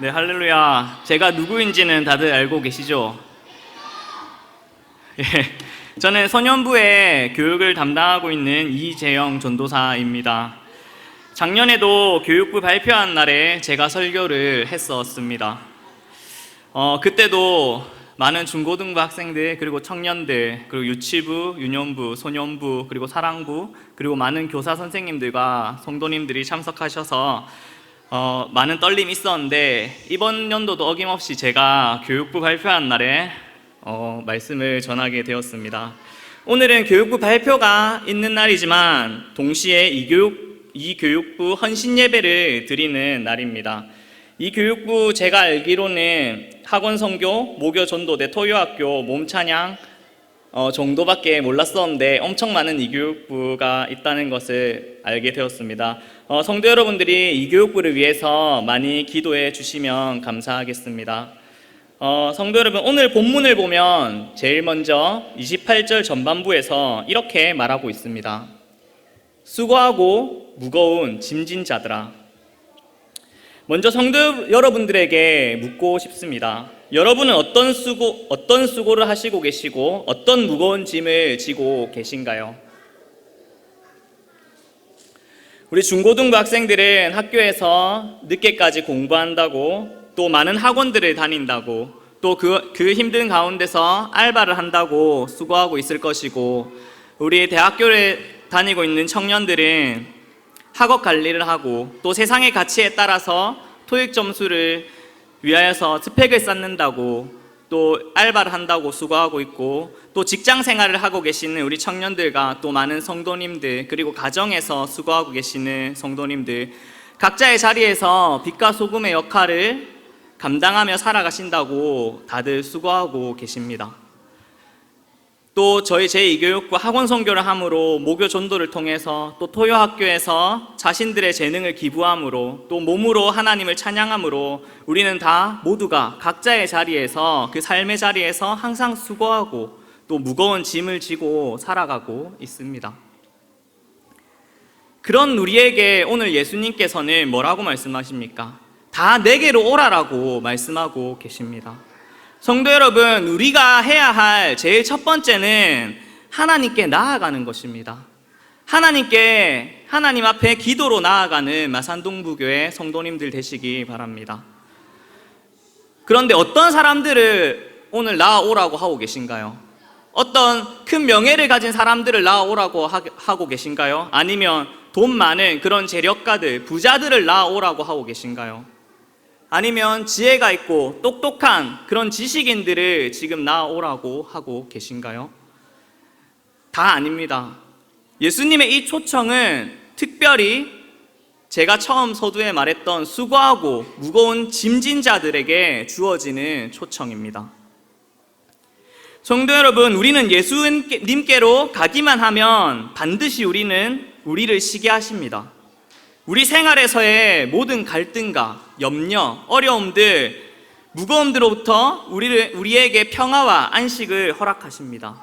네, 할렐루야. 제가 누구인지는 다들 알고 계시죠? 예, 저는 소년부의 교육을 담당하고 있는 이재영 전도사입니다. 작년에도 교육부 발표한 날에 제가 설교를 했었습니다. 그때도 많은 중고등부 학생들, 그리고 청년들, 그리고 유치부, 유년부, 소년부, 그리고 사랑부, 그리고 많은 교사 선생님들과 성도님들이 참석하셔서 많은 떨림이 있었는데, 이번 연도도 어김없이 제가 교육부 발표한 날에 말씀을 전하게 되었습니다. 오늘은 교육부 발표가 있는 날이지만 동시에 이 교육부 헌신 예배를 드리는 날입니다. 이 교육부 제가 알기로는 학원 선교, 모교 전도대, 토요학교, 몸찬양 정도밖에 몰랐었는데 엄청 많은 이 교육부가 있다는 것을 알게 되었습니다. 성도 여러분들이 이 교육부를 위해서 많이 기도해 주시면 감사하겠습니다. 성도 여러분, 오늘 본문을 보면 제일 먼저 28절 전반부에서 이렇게 말하고 있습니다. 수고하고 무거운 짐진 자들아. 먼저 성도 여러분들에게 묻고 싶습니다. 여러분은 어떤 수고를 하시고 계시고 어떤 무거운 짐을 지고 계신가요? 우리 중고등부 학생들은 학교에서 늦게까지 공부한다고, 또 많은 학원들을 다닌다고, 또 그 힘든 가운데서 알바를 한다고 수고하고 있을 것이고, 우리 대학교를 다니고 있는 청년들은 학업 관리를 하고, 또 세상의 가치에 따라서 토익 점수를 위하여서 스펙을 쌓는다고, 또 알바를 한다고 수고하고 있고, 또 직장 생활을 하고 계시는 우리 청년들과 또 많은 성도님들, 그리고 가정에서 수고하고 계시는 성도님들, 각자의 자리에서 빛과 소금의 역할을 감당하며 살아가신다고 다들 수고하고 계십니다. 또 저희 제2교육부 학원 선교를 함으로, 모교 전도를 통해서, 또 토요학교에서 자신들의 재능을 기부함으로, 또 몸으로 하나님을 찬양함으로 우리는 다 모두가 각자의 자리에서, 그 삶의 자리에서 항상 수고하고 또 무거운 짐을 지고 살아가고 있습니다. 그런 우리에게 오늘 예수님께서는 뭐라고 말씀하십니까? 다 내게로 오라라고 말씀하고 계십니다. 성도 여러분, 우리가 해야 할 제일 첫 번째는 하나님께 나아가는 것입니다. 하나님 앞에 기도로 나아가는 마산동부교회 성도님들 되시기 바랍니다. 그런데 어떤 사람들을 오늘 나아오라고 하고 계신가요? 어떤 큰 명예를 가진 사람들을 나아오라고 하고 계신가요? 아니면 돈 많은 그런 재력가들, 부자들을 나아오라고 하고 계신가요? 아니면 지혜가 있고 똑똑한 그런 지식인들을 지금 나아오라고 하고 계신가요? 다 아닙니다. 예수님의 이 초청은 특별히 제가 처음 서두에 말했던 수고하고 무거운 짐진 자들에게 주어지는 초청입니다. 성도 여러분, 우리는 예수님께로 가기만 하면 반드시 우리를 쉬게 하십니다. 우리 생활에서의 모든 갈등과 염려, 어려움들, 무거움들로부터 우리에게 평화와 안식을 허락하십니다.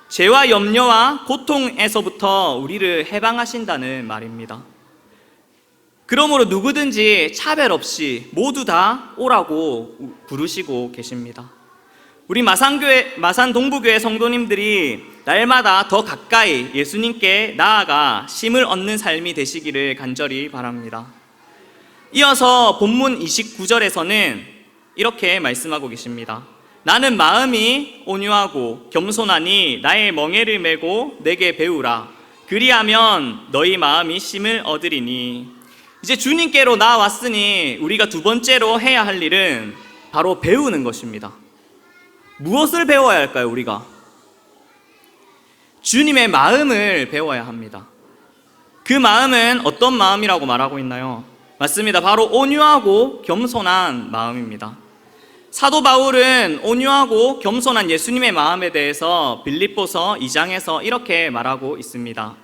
죄와 염려와 고통에서부터 우리를 해방하신다는 말입니다. 그러므로 누구든지 차별 없이 모두 다 오라고 부르시고 계십니다. 우리 마산 동부교회 성도님들이 날마다 더 가까이 예수님께 나아가 쉼을 얻는 삶이 되시기를 간절히 바랍니다. 이어서 본문 29절에서는 이렇게 말씀하고 계십니다. 나는 마음이 온유하고 겸손하니 나의 멍에를 메고 내게 배우라. 그리하면 너희 마음이 쉼을 얻으리니. 이제 주님께로 나아왔으니 우리가 두 번째로 해야 할 일은 바로 배우는 것입니다. 무엇을 배워야 할까요, 우리가? 주님의 마음을 배워야 합니다. 그 마음은 어떤 마음이라고 말하고 있나요? 맞습니다. 바로 온유하고 겸손한 마음입니다. 사도 바울은 온유하고 겸손한 예수님의 마음에 대해서 빌립보서 2장에서 이렇게 말하고 있습니다.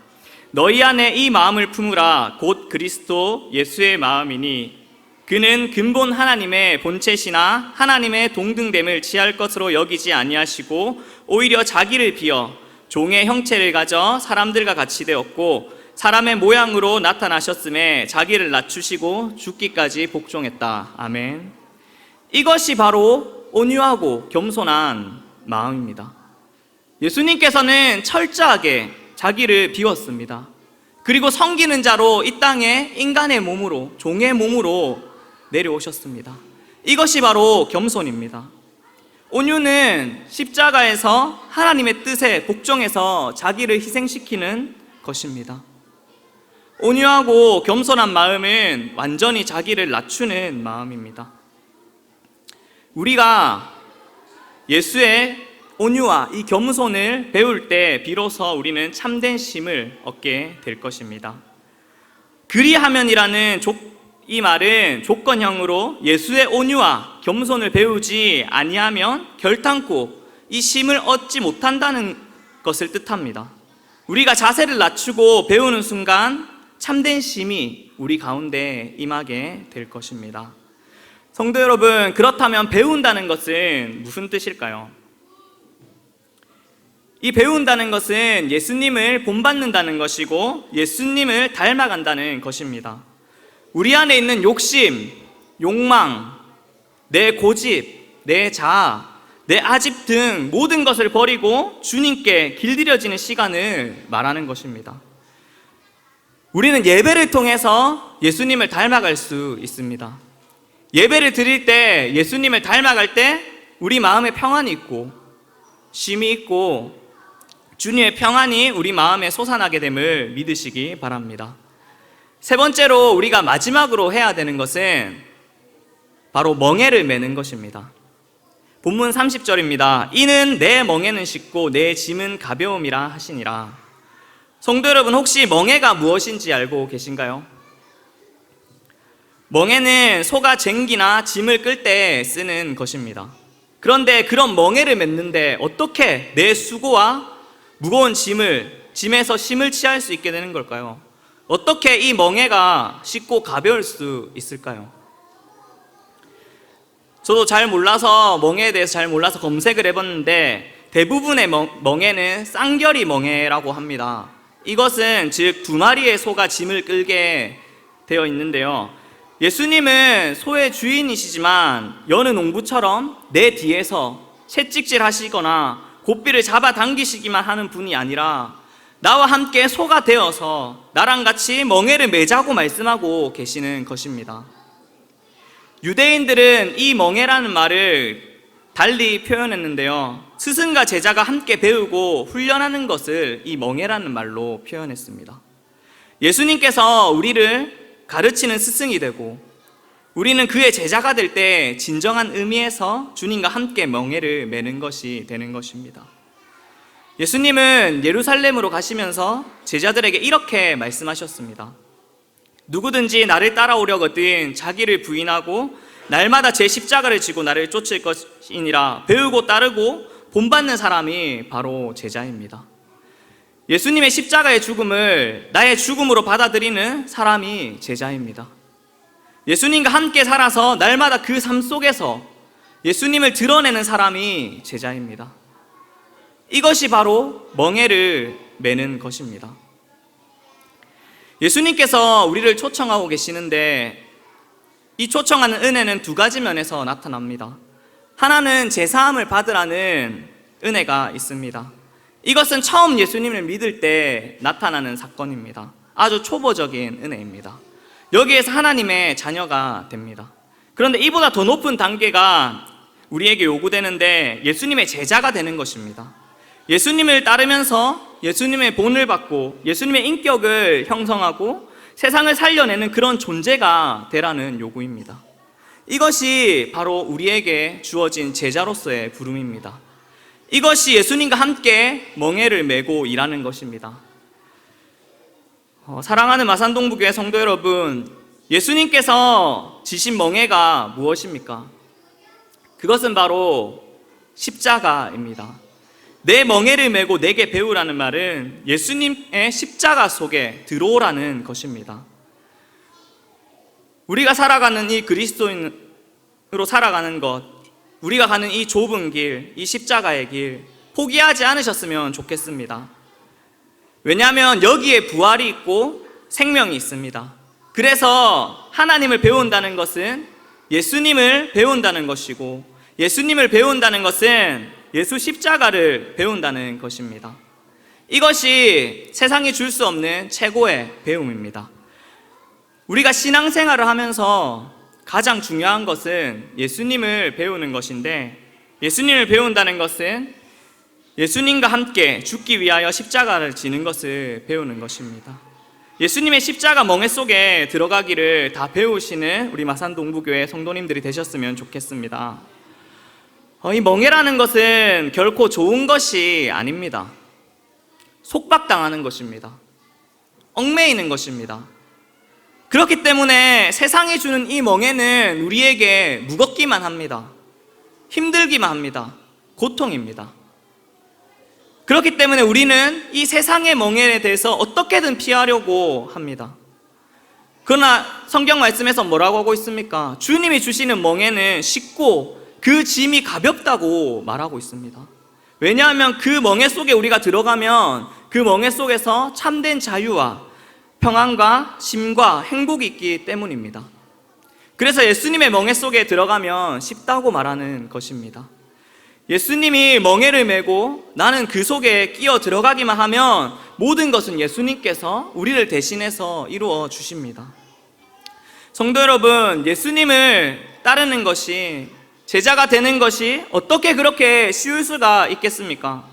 너희 안에 이 마음을 품으라. 곧 그리스도 예수의 마음이니 그는 근본 하나님의 본체시나 하나님의 동등됨을 취할 것으로 여기지 아니하시고 오히려 자기를 비어 종의 형체를 가져 사람들과 같이 되었고 사람의 모양으로 나타나셨음에 자기를 낮추시고 죽기까지 복종했다. 아멘. 이것이 바로 온유하고 겸손한 마음입니다. 예수님께서는 철저하게 자기를 비웠습니다. 그리고 섬기는 자로 이 땅에 인간의 몸으로, 종의 몸으로 내려오셨습니다. 이것이 바로 겸손입니다. 온유는 십자가에서 하나님의 뜻에 복종해서 자기를 희생시키는 것입니다. 온유하고 겸손한 마음은 완전히 자기를 낮추는 마음입니다. 우리가 예수의 온유와 이 겸손을 배울 때 비로소 우리는 참된 쉼을 얻게 될 것입니다. 그리하면이라는 이 말은 조건형으로 예수의 온유와 겸손을 배우지 아니하면 결탄코 이 쉼을 얻지 못한다는 것을 뜻합니다. 우리가 자세를 낮추고 배우는 순간 참된 쉼이 우리 가운데 임하게 될 것입니다. 성도 여러분, 그렇다면 배운다는 것은 무슨 뜻일까요? 이 배운다는 것은 예수님을 본받는다는 것이고 예수님을 닮아간다는 것입니다. 우리 안에 있는 욕심, 욕망, 내 고집, 내 자아, 내 아집 등 모든 것을 버리고 주님께 길들여지는 시간을 말하는 것입니다. 우리는 예배를 통해서 예수님을 닮아갈 수 있습니다. 예배를 드릴 때, 예수님을 닮아갈 때 우리 마음에 평안이 있고 쉼이 있고 주님의 평안이 우리 마음에 솟아나게 됨을 믿으시기 바랍니다. 세 번째로 우리가 마지막으로 해야 되는 것은 바로 멍에를 매는 것입니다. 본문 30절입니다. 이는 내 멍에는 쉽고 내 짐은 가벼움이라 하시니라. 성도 여러분, 혹시 멍에가 무엇인지 알고 계신가요? 멍에는 소가 쟁기나 짐을 끌 때 쓰는 것입니다. 그런데 그런 멍에를 맺는데 어떻게 내 수고와 무거운 짐에서 쉼을 취할 수 있게 되는 걸까요? 어떻게 이 멍에가 쉽고 가벼울 수 있을까요? 저도 잘 몰라서, 멍에에 대해서 잘 몰라서 검색을 해봤는데 대부분의 멍에는 쌍결이 멍에라고 합니다. 이것은 즉 두 마리의 소가 짐을 끌게 되어 있는데요, 예수님은 소의 주인이시지만 여느 농부처럼 내 뒤에서 채찍질 하시거나 고삐를 잡아당기시기만 하는 분이 아니라 나와 함께 소가 되어서 나랑 같이 멍에를 매자고 말씀하고 계시는 것입니다. 유대인들은 이 멍에라는 말을 달리 표현했는데요, 스승과 제자가 함께 배우고 훈련하는 것을 이 멍에라는 말로 표현했습니다. 예수님께서 우리를 가르치는 스승이 되고 우리는 그의 제자가 될 때 진정한 의미에서 주님과 함께 멍에를 매는 것이 되는 것입니다. 예수님은 예루살렘으로 가시면서 제자들에게 이렇게 말씀하셨습니다. 누구든지 나를 따라오려거든 자기를 부인하고 날마다 제 십자가를 지고 나를 쫓을 것이니라. 배우고 따르고 본받는 사람이 바로 제자입니다. 예수님의 십자가의 죽음을 나의 죽음으로 받아들이는 사람이 제자입니다. 예수님과 함께 살아서 날마다 그 삶 속에서 예수님을 드러내는 사람이 제자입니다. 이것이 바로 멍에를 매는 것입니다. 예수님께서 우리를 초청하고 계시는데 이 초청하는 은혜는 두 가지 면에서 나타납니다. 하나는 제사함을 받으라는 은혜가 있습니다. 이것은 처음 예수님을 믿을 때 나타나는 사건입니다. 아주 초보적인 은혜입니다. 여기에서 하나님의 자녀가 됩니다. 그런데 이보다 더 높은 단계가 우리에게 요구되는데 예수님의 제자가 되는 것입니다. 예수님을 따르면서 예수님의 본을 받고 예수님의 인격을 형성하고 세상을 살려내는 그런 존재가 되라는 요구입니다. 이것이 바로 우리에게 주어진 제자로서의 부름입니다. 이것이 예수님과 함께 멍에를 메고 일하는 것입니다. 사랑하는 마산동부교회 성도 여러분, 예수님께서 지신 멍에가 무엇입니까? 그것은 바로 십자가입니다. 내 멍에를 메고 내게 배우라는 말은 예수님의 십자가 속에 들어오라는 것입니다. 우리가 살아가는 이 그리스도인으로 살아가는 것, 우리가 가는 이 좁은 길, 이 십자가의 길 포기하지 않으셨으면 좋겠습니다. 왜냐하면 여기에 부활이 있고 생명이 있습니다. 그래서 하나님을 배운다는 것은 예수님을 배운다는 것이고, 예수님을 배운다는 것은 예수 십자가를 배운다는 것입니다. 이것이 세상이 줄 수 없는 최고의 배움입니다. 우리가 신앙생활을 하면서 가장 중요한 것은 예수님을 배우는 것인데, 예수님을 배운다는 것은 예수님과 함께 죽기 위하여 십자가를 지는 것을 배우는 것입니다. 예수님의 십자가 멍에 속에 들어가기를 다 배우시는 우리 마산동부교회 성도님들이 되셨으면 좋겠습니다. 이 멍에라는 것은 결코 좋은 것이 아닙니다. 속박당하는 것입니다. 얽매이는 것입니다. 그렇기 때문에 세상이 주는 이 멍에는 우리에게 무겁기만 합니다. 힘들기만 합니다. 고통입니다. 그렇기 때문에 우리는 이 세상의 멍에에 대해서 어떻게든 피하려고 합니다. 그러나 성경 말씀에서 뭐라고 하고 있습니까? 주님이 주시는 멍에는 쉽고 그 짐이 가볍다고 말하고 있습니다. 왜냐하면 그 멍에 속에 우리가 들어가면 그 멍에 속에서 참된 자유와 평안과 쉼과 행복이 있기 때문입니다. 그래서 예수님의 멍에 속에 들어가면 쉽다고 말하는 것입니다. 예수님이 멍에를 메고 나는 그 속에 끼어 들어가기만 하면 모든 것은 예수님께서 우리를 대신해서 이루어 주십니다. 성도 여러분, 예수님을 따르는 것이, 제자가 되는 것이 어떻게 그렇게 쉬울 수가 있겠습니까?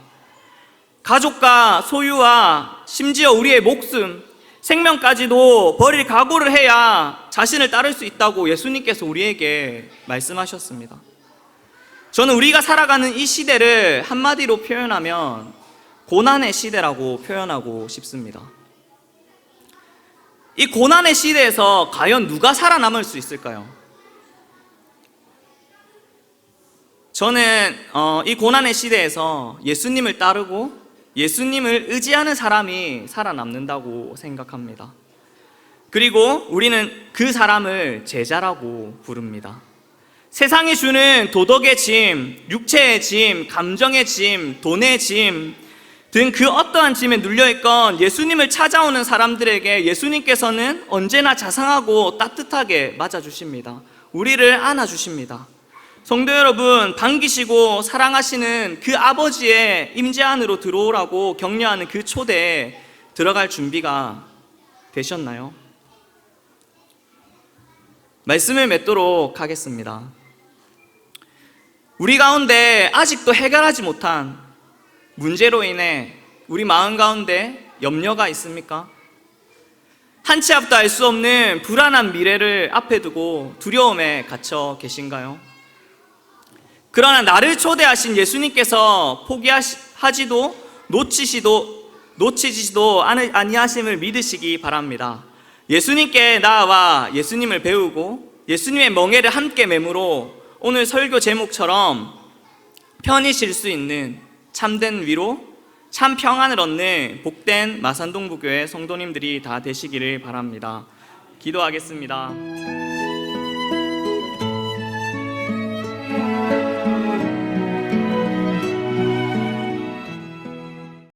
가족과 소유와 심지어 우리의 목숨, 생명까지도 버릴 각오를 해야 자신을 따를 수 있다고 예수님께서 우리에게 말씀하셨습니다. 저는 우리가 살아가는 이 시대를 한마디로 표현하면 고난의 시대라고 표현하고 싶습니다. 이 고난의 시대에서 과연 누가 살아남을 수 있을까요? 저는 이 고난의 시대에서 예수님을 따르고 예수님을 의지하는 사람이 살아남는다고 생각합니다. 그리고 우리는 그 사람을 제자라고 부릅니다. 세상이 주는 도덕의 짐, 육체의 짐, 감정의 짐, 돈의 짐 등 그 어떠한 짐에 눌려있건 예수님을 찾아오는 사람들에게 예수님께서는 언제나 자상하고 따뜻하게 맞아주십니다. 우리를 안아주십니다. 성도 여러분, 반기시고 사랑하시는 그 아버지의 임재 안으로 들어오라고 격려하는 그 초대에 들어갈 준비가 되셨나요? 말씀을 맺도록 하겠습니다. 우리 가운데 아직도 해결하지 못한 문제로 인해 우리 마음 가운데 염려가 있습니까? 한 치 앞도 알 수 없는 불안한 미래를 앞에 두고 두려움에 갇혀 계신가요? 그러나 나를 초대하신 예수님께서 포기하지도 놓치지도 아니하심을 믿으시기 바랍니다. 예수님께 나아와 예수님을 배우고 예수님의 멍에를 함께 메므로 오늘 설교 제목처럼 편히 쉴 수 있는 참된 위로, 참 평안을 얻는 복된 마산동부교회 성도님들이 다 되시기를 바랍니다. 기도하겠습니다.